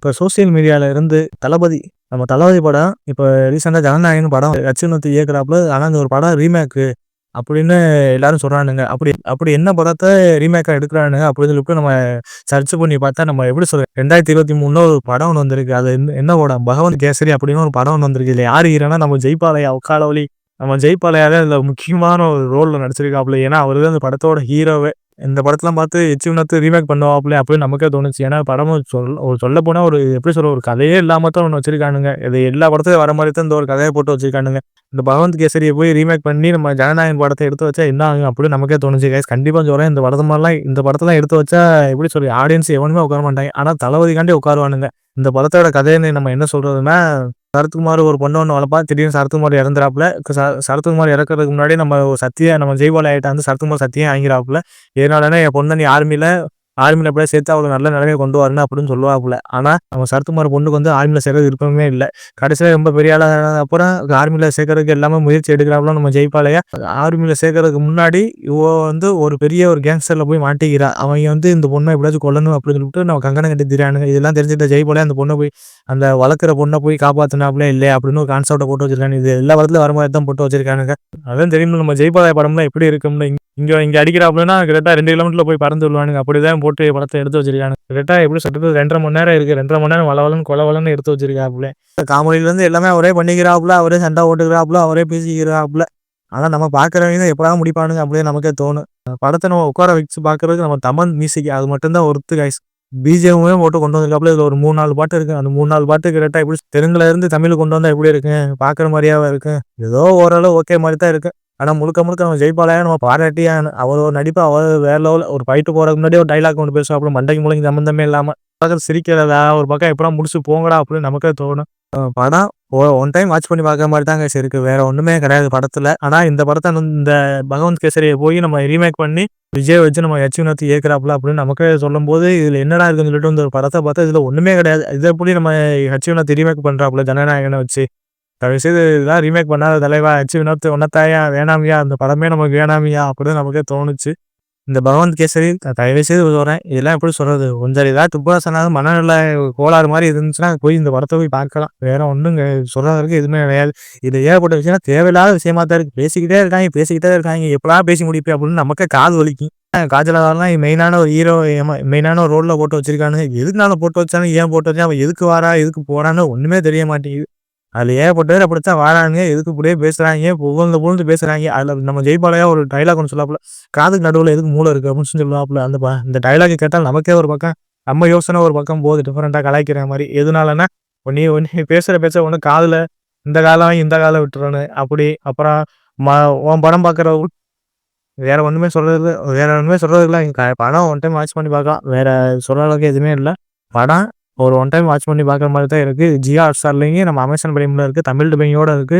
இப்ப சோசியல் மீடியால இருந்து நம்ம தளபதி படம் இப்ப ரீசெண்டா ஜனநாயகன் படம் ரட்சணத்து இயக்குறாப்புல. ஆனா இந்த ஒரு படம் ரீமேக்கு அப்படின்னு எல்லாரும் சொல்றானுங்க. அப்படி அப்படி என்ன படத்த ரீமேக்கா எடுக்குறானுங்க அப்படின்னு சொல்லிட்டு நம்ம சர்ச் பண்ணி பார்த்தா, நம்ம எப்படி சொல்றது 2023ல ஒரு படம் ஒண்ணு வந்திருக்கு. அது என்ன படம்? பகவந்த் கேசரி அப்படின்னு ஒரு படம் ஒண்ணு வந்திருக்கு. இதுல யாரு ஹீரோனா நம்ம ஜெய்பாலையா உக்காலவலி. நம்ம ஜெய்பாலையா தான் இதுல முக்கியமான ஒரு ரோல்ல நடிச்சிருக்காப்புல. ஏன்னா அவரு தான் இந்த படத்தோட ஹீரோவே. இந்த படத்தலாம் பார்த்து எச்சி வினோத் ரீமேக் பண்ணுவாப்புல அப்படின்னு நமக்கே தோணுச்சு. ஏன்னா படமும் சொல்லப்போனா ஒரு எப்படி சொல்ற ஒரு கதையே இல்லாம தான் ஒண்ணு வச்சிருக்கானுங்க. இது எல்லா படத்துலயும் வர மாரி தான் இந்த ஒரு கதைய போட்டு வச்சிருக்கானுங்க. இந்த பகவந்த் கேசரிய போய் ரீமேக் பண்ணி நம்ம ஜனநாயகன் படத்த எடுத்து வச்சா என்ன ஆகும் அப்படின்னு நமக்கே தோணுச்சு கைஸ். கண்டிப்பா சொல்றேன் இந்த படத்தெல்லாம் எடுத்து வச்சா எப்படி சொல்றது ஆடியன்ஸ் எவனுமே உட்கார மாட்டாங்க. ஆனா தளபதிக்காண்டி உட்காருவானுங்க. இந்த படத்தோட கதைன்னு நம்ம என்ன சொல்றதுன்னா, சரத்குமார் ஒரு பொண்ணு ஒண்ணு வளர்ப்பான். திடீர்னு சரத்குமார் இறந்துறாப்புல. சரத்குமார் இறக்கறதுக்கு முன்னாடி நம்ம ஜெய்பால் ஆயிட்ட வந்து சரத்குமார் சத்தியம் வாங்கிறாப்புல. எதனாலன்னா என் பொண்ண நீ ஆர்மில எப்படியாவது சேர்த்து அவள நல்ல நிலைமைக்கு கொண்டு வரணும் அப்படின்னு சொல்லுவாப்புல. ஆனா நம்ம சரத்குமார் பொண்ணுக்கு வந்து ஆர்மில சேர்க்கறது விருப்பமே இல்ல. கடைசியில ரொம்ப பெரிய ஆளா அப்புறம் ஆர்மில சேர்க்கறதுக்கு எல்லாமே முயற்சி எடுக்கிறாப்புல நம்ம ஜெய்பாலையா. ஆர்மில சேர்க்கறதுக்கு முன்னாடி இவ வந்து ஒரு பெரிய ஒரு கேங்ஸ்டர்ல போய் மாட்டிக்கிறா. அவங்க வந்து இந்த பொண்ணை எப்படியாச்சும் கொல்லணும் அப்படின்னு சொல்லிட்டு நம்ம கங்கணம் கட்டி திரியானுங்க. இதெல்லாம் தெரிஞ்சுட்ட ஜெய்பாலையா அந்த பொண்ணை போய் அந்த வளர்க்குற பொண்ணை போய் காப்பாத்தினாப்புல இல்லையா அப்படின்னு ஒரு கான்செப்டை போட்டு வச்சிருக்காங்க. இது எல்லா படத்துலயும் வர மாதிரி தான் போட்டு வச்சிருக்கானுங்க. அதான் தெரியும் நம்ம ஜெய்பாலா படம்லாம் எப்படி இருக்கும்னு. இங்க அடிக்கிறாப்புலன்னா கரெக்டா 2 கிலோமீட்டர்ல போய் பறந்து விடுவானுங்க. அப்படிதான் போட்டு படத்தை எடுத்து வச்சிருக்காங்க. கரெக்டா எப்படி சொல்றது 2.5 மணி நேரம் இருக்கு. 2.5 மணி நேரம் வளவலன்னு கொலவலன்னு எடுத்து வச்சிருக்காப்புல. காமெடியில இருந்து எல்லாமே அவரே பண்ணிக்கிறாப்புல, அவரே சண்டை ஓட்டுக்கிறாப்புல, அவரே பேசிக்கிறாப்புல. ஆனா நம்ம பாக்குறவங்க தான் எப்படா முடிப்பானுங்க அப்படின்னு நமக்கே தோணும். படத்தை நம்ம உட்கார வச்சு பாக்குறதுக்கு நம்ம தமன் மியூசிக் அது மட்டும் தான் ஒர்த்து கைஸ். பிஜிஎம்மே போட்டு கொண்டு வந்திருக்காப்புல. இதுல ஒரு 3-4 பாட்டு இருக்கு. அந்த 3-4 பாட்டு கரெக்டா எப்படி தெலுங்குல இருந்து தமிழ் கொண்டு வந்தா எப்படி இருக்கு? பாக்குற மாதிரியாவா இருக்கு? ஏதோ ஓரளவு ஓகே மாதிரி தான் இருக்கு. ஆனா முழுக்க முழுக்க நம்ம ஜெய்பாலையா நம்ம பாராட்டியே ஆகணும். அவர் ஒரு நடிப்பு அவர் வேற லெவல்ல. ஒரு ஃபைட்டு போறதுக்கு முன்னாடி ஒரு டைலாக் ஒன்று பேசுவாப்புல மண்டைக்கு மூளைக்கு சம்மந்தமே இல்லாம. சிரிக்கிறதா ஒரு பக்கம் எப்படா முடிச்சு போங்கடா அப்படின்னு நமக்கே தோணும். படம் ஒன் டைம் வாட்ச் பண்ணி பார்க்குற மாதிரி தான் கைஸ் இருக்கு. வேற ஒண்ணுமே கிடையாது படத்துல. ஆனா இந்த படத்தை இந்த பகவந்த் கேசரியை போய் நம்ம ரீமேக் பண்ணி விஜய் வச்சு நம்ம எச் வினோத் இயக்குறாப்புல அப்படின்னு நமக்கே சொல்லும்போது இதுல என்னடா இருக்குன்னு சொல்லிட்டு இந்த ஒரு படத்தை பார்த்தா இதுல ஒண்ணுமே கிடையாது. இதை எப்படி நம்ம எச் வினோத் ரீமேக் பண்றாப்புல ஜனநாயகனை வச்சு. தயவுசெய்து இதெல்லாம் ரீமேக் பண்ணாத தலைவா எச் வினோத் உன்னத்தாயா வேணாமியா அந்த படமே நமக்கு வேணாமியா அப்படின்னு நமக்கே தோணுச்சு. இந்த பகவந்த் கேசரி தயவுசெய்து சொல்றேன். இதெல்லாம் எப்படி சொல்றது? கொஞ்சம் ஏதாவது துப்பாசனாவது மனநல கோளாறு மாதிரி இருந்துச்சுன்னா போய் இந்த படத்தை போய் பார்க்கலாம். வேற ஒண்ணுங்க சொல்றதுக்கு எதுவுமே கிடையாது. இது ஏகப்பட்ட விஷயம் தேவையில்லாத விஷயமா தான் இருக்கு. பேசிக்கிட்டே இருக்காங்க. எப்படா பேசி முடிப்பேன் அப்படின்னு நமக்கே காது வலிக்கும். காஜலாலாம் மெயினான ஒரு ஹீரோ மெயினான ஒரு ரோல்ல போட்டு வச்சிருக்கானு. எதுக்குனால போட்டு வச்சானு ஏன் போட்டு வச்சா அவன் எதுக்கு வாரா எதுக்கு போறான்னு ஒண்ணுமே தெரிய மாட்டேங்குது. அதுல ஏகப்பட்ட பேர் அப்படித்தான் வாரானுங்க. எதுக்கு இப்படியே பேசுறாங்க, புகழ்ந்து பேசுறாங்க. அதுல நம்ம ஜெய்பாலையா ஒரு டைலாக் ஒன்று சொல்லாப்புல, காதுக்கு நடுவுல எதுக்கு மூளை இருக்கு அப்படின்னு சொல்லுவாப்புல. இந்த டைலாக் கேட்டால் நமக்கே ஒரு பக்கம் நம்ம யோசனை ஒரு பக்கம் போகுது டிஃபரெண்டா கலாய்க்கிற மாதிரி. எதுனாலன்னா நீ பேச ஒண்ணு காதுல இந்த காலம் வாங்கி இந்த காலம் விட்டுறணும் அப்படி. அப்புறம் உன் படம் பார்க்குற வேற ஒண்ணுமே சொல்றது இல்ல. படம் ஒன் டைம் வாட்ச் பண்ணி பார்க்கலாம். வேற சொல்ற அளவுக்கு எதுவுமே இல்ல. படம் ஒரு ஒன் டைம் வாட்ச் பண்ணி பார்க்குற மாதிரி தான் இருக்கு. ஜியோ ஹாட்ஸ்டார்லயும் நம்ம அமேசான் பிரைம்ல இருக்கு. தமிழ் டப்பிங்கோட இருக்கு.